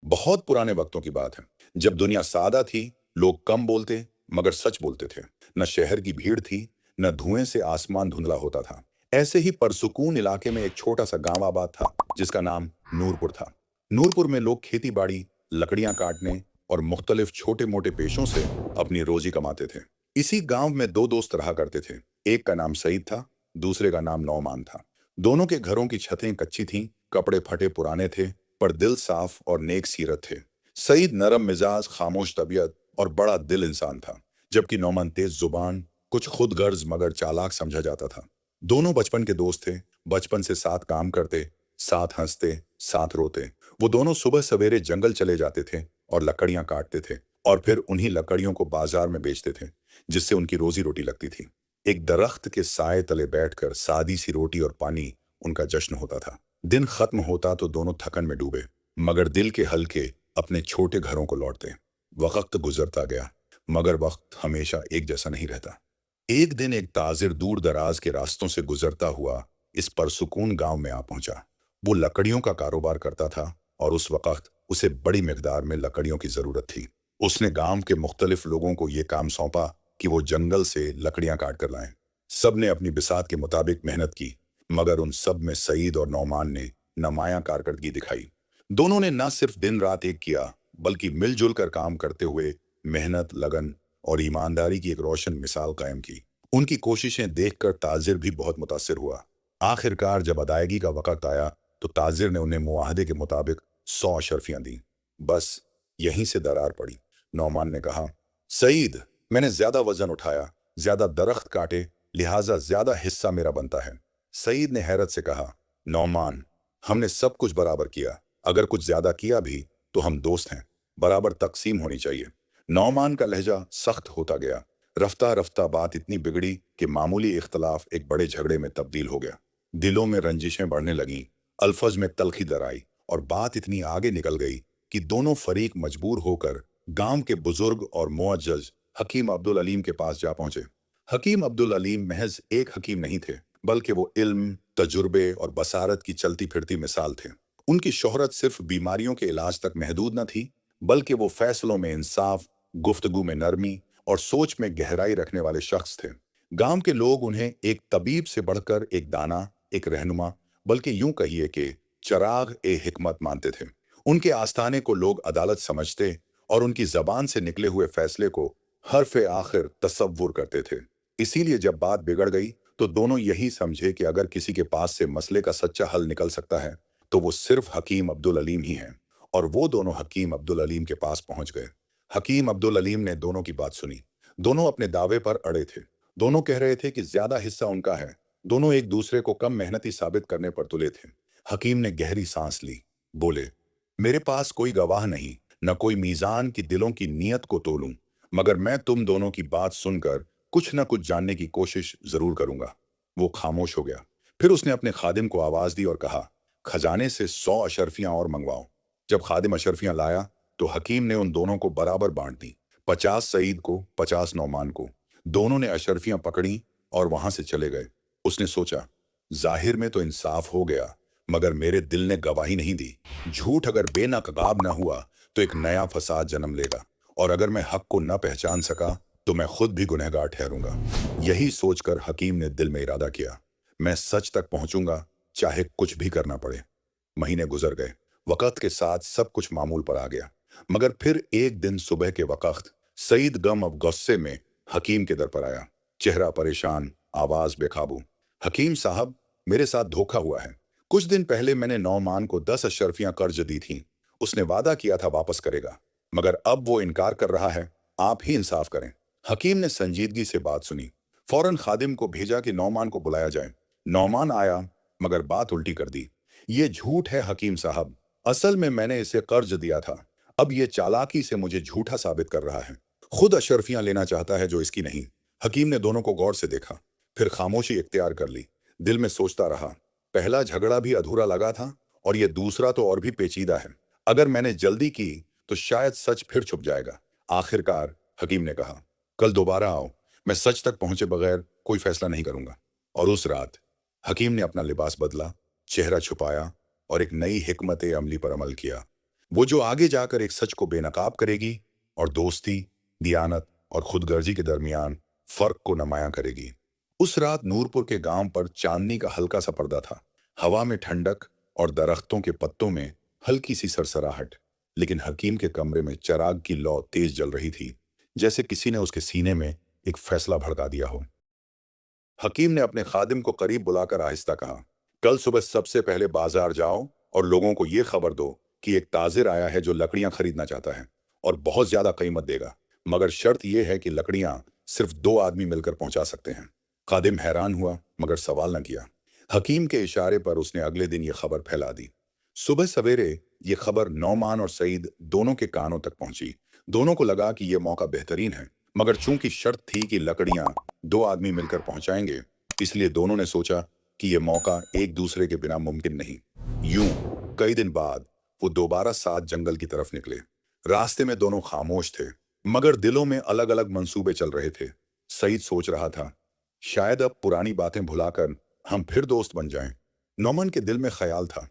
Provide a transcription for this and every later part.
बहुत पुराने वक्तों की बात है, जब दुनिया सादा थी, लोग कम बोलते मगर सच बोलते थे। न शहर की भीड़ थी, न धुएं से आसमान धुंधला होता था। ऐसे ही परसुकून इलाके में एक छोटा सा गांव आबाद था, जिसका नाम नूरपुर था। नूरपुर में लोग खेती बाड़ी, लकड़ियां काटने और मुख्तलिफ छोटे मोटे पेशों से अपनी रोजी कमाते थे। इसी गांव में दो दोस्त रहा करते थे। एक का नाम सईद था, दूसरे का नाम नौमान था। दोनों के घरों की छतें कच्ची थीं, कपड़े फटे पुराने थे, पर दिल साफ और नेक सीरत थे। सईद नरम मिजाज, खामोश तबीयत और बड़ा दिल इंसान था, जबकि नौमान तेज जुबान, कुछ खुद गर्ज मगर चालाक समझा जाता था। दोनों बचपन के दोस्त थे, बचपन से साथ काम करते, साथ हंसते, साथ रोते। वो दोनों सुबह सवेरे जंगल चले जाते थे और लकड़ियां काटते थे, और फिर उन्हीं लकड़ियों को बाजार में बेचते थे, जिससे उनकी रोजी रोटी लगती थी। एक दरख्त के साए तले बैठकर सादी सी रोटी और पानी उनका जश्न होता था। दिन खत्म होता तो दोनों थकन में डूबे, मगर दिल के हल्के अपने छोटे घरों को लौटते। वक्त गुजरता गया, मगर वक्त हमेशा एक जैसा नहीं रहता। एक दिन एक ताजिर दूर दराज के रास्तों से गुजरता हुआ इस परसुकून गांव में आ पहुंचा। वो लकड़ियों का कारोबार करता था, और उस वक्त उसे बड़ी मिकदार में लकड़ियों की जरूरत थी। उसने गांव के मुख्तलिफ लोगों को ये काम सौंपा कि वो जंगल से लकड़ियां काट कर लाएं। सब ने अपनी बिसात के मुताबिक मेहनत की, मगर उन सब में सईद और नौमान ने नमाया कारकर्दगी दिखाई। दोनों ने न सिर्फ दिन रात एक किया, बल्कि मिलजुल कर काम करते हुए मेहनत, लगन और ईमानदारी की एक रोशन मिसाल कायम की। उनकी कोशिशें देखकर ताजिर भी बहुत मुतासिर हुआ। आखिरकार जब अदायगी का वक्त आया, तो ताजिर ने उन्हें मुआहदे के मुताबिक 100 अशरफियां दी। बस यहीं से दरार पड़ी। नौमान ने कहा, सईद, मैंने ज्यादा वजन उठाया, ज्यादा दरख्त काटे, लिहाजा ज्यादा हिस्सा मेरा बनता है। सईद ने हैरत से कहा, नौमान, हमने सब कुछ बराबर किया। अगर कुछ ज्यादा किया भी तो हम दोस्त हैं, बराबर तकसीम होनी चाहिए। नौमान का लहजा सख्त होता गया। रफ्ता रफ्ता बात इतनी बिगड़ी कि मामूली इख्तलाफ एक बड़े झगड़े में तब्दील हो गया। दिलों में रंजिशें बढ़ने लगीं, अल्फज में तलखी दर आई, और बात इतनी आगे निकल गई कि दोनों फरीक मजबूर होकर गांव के बुजुर्ग और मुअज्जज हकीम अब्दुल अलीम के पास जा पहुंचे। हकीम अब्दुल अलीम महज एक हकीम नहीं थे, बल्कि वो इल्म, तजुर्बे और बसारत की चलती फिरती मिसाल थे। उनकी शोहरत सिर्फ बीमारियों के इलाज तक महदूद न थी, बल्कि वो फैसलों में इंसाफ, गुफ्तगू में नरमी और सोच में गहराई रखने वाले शख्स थे। गांव के लोग उन्हें एक तबीब से बढ़कर एक दाना, एक रहनुमा, बल्कि यूं कहिए कि चराग ए हिकमत मानते थे। उनके आस्थाने को लोग अदालत समझते, और उनकी जबान से निकले हुए फैसले को हर्फ आखिर तसव्वुर करते थे। इसीलिए जब बात बिगड़ गई, तो दोनों यही समझे कि अगर किसी के पास से मसले का सच्चा हल निकल सकता है, तो वो सिर्फ हकीम अब्दुल अलीम ही हैं। और वो दोनों हकीम अब्दुल अलीम के पास पहुंच गए। हकीम अब्दुल अलीम ने दोनों की बात सुनी। दोनों अपने दावे पर अड़े थे। दोनों कह रहे थे कि ज्यादा हिस्सा उनका है। दोनों एक दूसरे को कम मेहनती साबित करने पर तुले थे। हकीम ने गहरी सांस ली, बोले, मेरे पास कोई गवाह नहीं, न कोई मीजान की दिलों की नीयत को तोलूं, मगर मैं तुम दोनों की बात सुनकर कुछ न कुछ जानने की कोशिश जरूर करूंगा। वो खामोश हो गया। फिर उसने अपने खादिम को आवाज दी और कहा, खजाने से 100 अशरफियां और मंगवाओ। जब खादिम अशरफियां लाया, तो हकीम ने उन दोनों को बराबर बांट दी, 50 सईद को, 50 नौमान को। दोनों ने अशरफियां पकड़ी और वहां से चले गए। उसने सोचा, जाहिर में तो इंसाफ हो गया, मगर मेरे दिल ने गवाही नहीं दी। झूठ अगर बेनकाब न हुआ, तो एक नया फसाद जन्म लेगा, और अगर मैं हक को न पहचान सका, तो मैं खुद भी गुनहगार ठहरूंगा। यही सोचकर हकीम ने दिल में इरादा किया, मैं सच तक पहुंचूंगा, चाहे कुछ भी करना पड़े। महीने गुजर गए। वक़्त के साथ सब कुछ मामूल पर आ गया। मगर फिर एक दिन सुबह के वक़्त सईद गम और गुस्से में हकीम के दर पर आया। चेहरा परेशान, आवाज़ बेकाबू। हकीम साहब, मेरे साथ धोखा हुआ है। कुछ दिन पहले मैंने नौमान को 10 अशरफियां कर्ज दी थीं। उसने वादा किया था वापस करेगा, मगर अब वो इनकार कर रहा है। आप ही इंसाफ करें। हकीम ने संजीदगी से बात सुनी। फौरन खादिम को भेजा कि नौमान को बुलाया जाए। नौमान आया, मगर बात उल्टी कर दी। ये झूठ है हकीम साहब, असल में मैंने इसे कर्ज दिया था। अब ये चालाकी से मुझे झूठा साबित कर रहा है। खुद अशरफियां लेना चाहता है जो इसकी नहीं। हकीम ने दोनों को गौर से देखा, फिर खामोशी इख्तियार कर ली। दिल में सोचता रहा, पहला झगड़ा भी अधूरा लगा था, और ये दूसरा तो और भी पेचीदा है। अगर मैंने जल्दी की, तो शायद सच फिर छुप जाएगा। आखिरकार हकीम ने कहा, कल दोबारा आओ, मैं सच तक पहुंचे बगैर कोई फैसला नहीं करूंगा। और उस रात हकीम ने अपना लिबास बदला, चेहरा छुपाया, और एक नई हिकमत अमली पर अमल किया। वो जो आगे जाकर एक सच को बेनकाब करेगी और दोस्ती, दियानत और खुदगर्जी के दरमियान फर्क को नुमायां करेगी। उस रात नूरपुर के गांव पर चांदनी का हल्का सा पर्दा था। हवा में ठंडक और दरख्तों के पत्तों में हल्की सी सरसराहट। लेकिन हकीम के कमरे में चिराग की लौ तेज जल रही थी, जैसे किसी ने उसके सीने में एक फैसला भड़का दिया हो। हकीम ने अपने खादिम को करीब बुलाकर आहिस्ता कहा, कल सुबह सबसे पहले बाजार जाओ और लोगों को यह खबर दो कि एक ताजिर आया है जो लकड़ियां खरीदना चाहता है और बहुत ज्यादा कीमत देगा, मगर शर्त यह है कि लकड़ियां सिर्फ 2 आदमी मिलकर पहुंचा सकते हैं। खादिम हैरान हुआ मगर सवाल न किया। हकीम के इशारे पर उसने अगले दिन यह खबर फैला दी। सुबह सवेरे ये खबर नौमान और सईद दोनों के कानों तक पहुंची। दोनों को लगा कि यह मौका बेहतरीन है, मगर चूंकि शर्त थी कि लकड़ियां 2 आदमी मिलकर पहुंचाएंगे, इसलिए दोनों ने सोचा कि यह मौका एक दूसरे के बिना मुमकिन नहीं। यूं कई दिन बाद वो दोबारा साथ जंगल की तरफ निकले। रास्ते में दोनों खामोश थे, मगर दिलों में अलग अलग मंसूबे चल रहे थे। सईद सोच रहा था, शायद अब पुरानी बातें भुलाकर हम फिर दोस्त बन जाएं। नौमन के दिल में ख्याल था,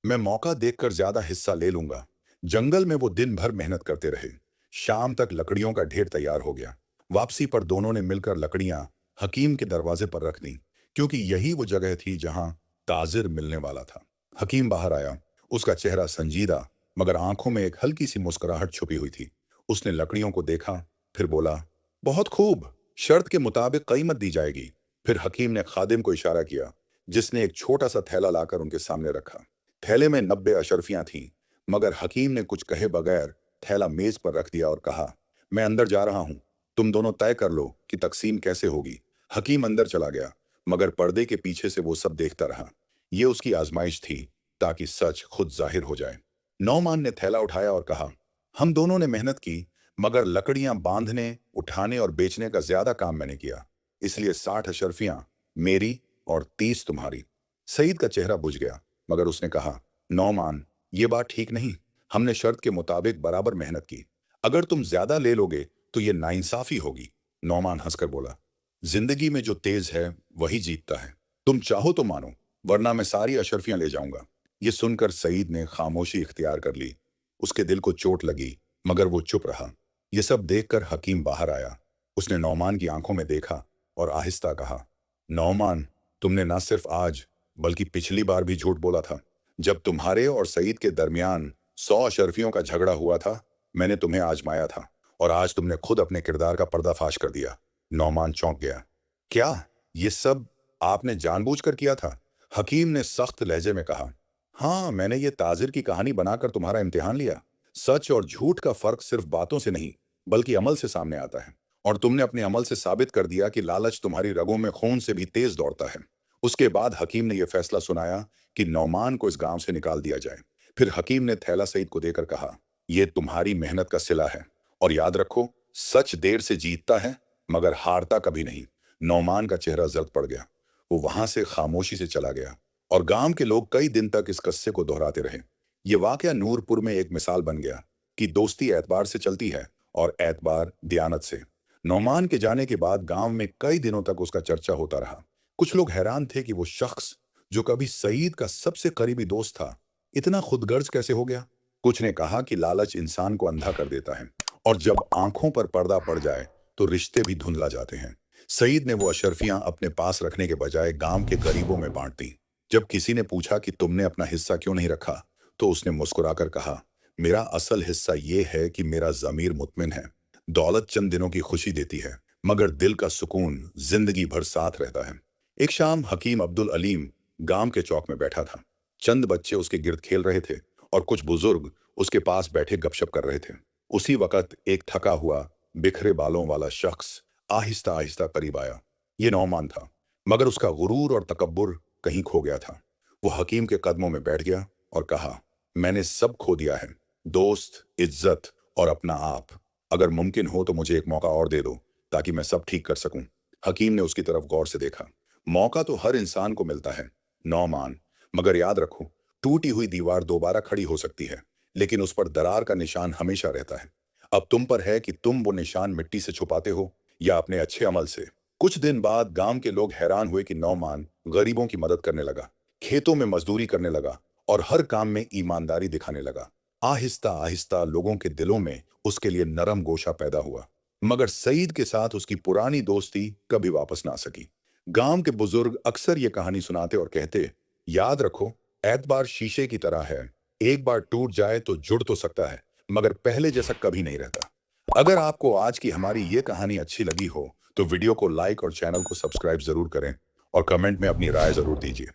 मैं मौका देखकर ज्यादा हिस्सा ले लूंगा। जंगल में वो दिन भर मेहनत करते रहे। शाम तक लकड़ियों का ढेर तैयार हो गया। वापसी पर दोनों ने मिलकर लकड़ियां हकीम के दरवाजे पर रख दी, क्योंकि यही वो जगह थी जहां ताजिर मिलने वाला था। हकीम बाहर आया। उसका चेहरा संजीदा, मगर आंखों में एक हल्की सी मुस्कुराहट छुपी हुई थी। उसने लकड़ियों को देखा, फिर बोला, बहुत खूब, शर्त के मुताबिक कीमत दी जाएगी। फिर हकीम ने खादिम को इशारा किया, जिसने एक छोटा सा थैला लाकर उनके सामने रखा। थैले में 90 अशर्फियां थीं, मगर हकीम ने कुछ कहे बगैर थैला मेज पर रख दिया और कहा, मैं अंदर जा रहा हूं, तुम दोनों तय कर लो कि तकसीम कैसे होगी। हकीम अंदर चला गया, मगर पर्दे के पीछे से वो सब देखता रहा। ये उसकी आजमाइश थी, ताकि सच खुद जाहिर हो जाए। नौमान ने थैला उठाया और कहा, हम दोनों ने मेहनत की, मगर लकड़ियां बांधने, उठाने और बेचने का ज्यादा काम मैंने किया, इसलिए 60 अशर्फियां मेरी और 30 तुम्हारी। सईद का चेहरा बुझ गया, मगर उसने कहा, नौमान, ये बात ठीक नहीं। हमने शर्त के मुताबिक बराबर मेहनत की। अगर तुम ज्यादा ले लोगे तो ये नाइंसाफी होगी। नौमान हंसकर बोला, जिंदगी में जो तेज है वही जीतता है। तुम चाहो तो मानो, वरना मैं सारी अशर्फियां ले जाऊंगा। ये सुनकर सईद ने खामोशी इख्तियार कर ली। उसके दिल को चोट लगी, मगर वो चुप रहा। ये सब देखकर हकीम बाहर आया। उसने नौमान की आंखों में देखा और आहिस्ता कहा, नौमान, तुमने न सिर्फ आज बल्कि पिछली बार भी झूठ बोला था। जब तुम्हारे और सईद के दरमियान 100 अशर्फियों का झगड़ा हुआ था, मैंने तुम्हें आजमाया था, और आज तुमने खुद अपने किरदार का पर्दाफाश कर दिया। नौमान चौंक गया। क्या ये सब आपने जानबूझकर किया था? हकीम ने सख्त लहजे में कहा, हाँ, मैंने ये ताजिर की कहानी बनाकर तुम्हारा इम्तिहान लिया। सच और झूठ का फर्क सिर्फ बातों से नहीं, बल्कि अमल से सामने आता है। और तुमने अपने अमल से साबित कर दिया कि लालच तुम्हारी रगों में खून से भी तेज दौड़ता है। उसके बाद हकीम ने यह फैसला सुनाया कि नौमान को इस गांव से निकाल दिया जाए। फिर हकीम ने थैला सईद को देकर कहा, यह तुम्हारी मेहनत का सिला है, और याद रखो, सच देर से जीतता है, मगर हारता कभी नहीं। नौमान का चेहरा जर्द पड़ गया। वो वहां से खामोशी से चला गया, और गांव के लोग कई दिन तक इस किस्से को दोहराते रहे। ये वाकया नूरपुर में एक मिसाल बन गया कि दोस्ती एतबार से चलती है और एतबार दियानत से। नौमान के जाने के बाद गांव में कई दिनों तक उसका चर्चा होता रहा। कुछ लोग हैरान थे कि वो शख्स जो कभी सईद का सबसे करीबी दोस्त था, इतना खुदगर्ज कैसे हो गया। कुछ ने कहा कि लालच इंसान को अंधा कर देता है, और जब आंखों पर पर्दा पड़ जाए तो रिश्ते भी धुंधला जाते हैं। सईद ने वो अशर्फियां अपने पास रखने के बजाय गांव के गरीबों में बांट दी। जब किसी ने पूछा कि तुमने अपना हिस्सा क्यों नहीं रखा, तो उसने मुस्कुराकर कहा, मेरा असल हिस्सा ये है कि मेरा ज़मीर मुतमिन है। दौलत चंद दिनों की खुशी देती है, मगर दिल का सुकून जिंदगी भर साथ रहता है। एक शाम हकीम अब्दुल अलीम गांव के चौक में बैठा था। चंद बच्चे उसके गिर्द खेल रहे थे और कुछ बुजुर्ग उसके पास बैठे गपशप कर रहे थे। उसी वक्त एक थका हुआ, बिखरे बालों वाला शख्स आहिस्ता आहिस्ता करीब आया। ये नौमान था, मगर उसका गुरूर और तकब्बुर कहीं खो गया था। वो हकीम के कदमों में बैठ गया और कहा, मैंने सब खो दिया है, दोस्त, इज्जत और अपना आप। अगर मुमकिन हो तो मुझे एक मौका और दे दो, ताकि मैं सब ठीक कर सकूं। हकीम ने उसकी तरफ गौर से देखा। मौका तो हर इंसान को मिलता है, नौमान, मगर याद रखो, टूटी हुई दीवार दोबारा खड़ी हो सकती है, लेकिन उस पर दरार का निशान हमेशा रहता है। अब तुम पर है कि तुम वो निशान मिट्टी से छुपाते हो या अपने अच्छे अमल से। कुछ दिन बाद गांव के लोग हैरान हुए कि नौमान गरीबों की मदद करने लगा, खेतों में मजदूरी करने लगा और हर काम में ईमानदारी दिखाने लगा। आहिस्ता आहिस्ता लोगों के दिलों में उसके लिए नरम गोशा पैदा हुआ। मगर सईद के साथ उसकी पुरानी दोस्ती कभी वापस ना आ सकी। गांव के बुजुर्ग अक्सर ये कहानी सुनाते और कहते, याद रखो, एतबार शीशे की तरह है, एक बार टूट जाए तो जुड़ तो सकता है, मगर पहले जैसा कभी नहीं रहता। अगर आपको आज की हमारी ये कहानी अच्छी लगी हो तो वीडियो को लाइक और चैनल को सब्सक्राइब जरूर करें और कमेंट में अपनी राय जरूर दीजिए।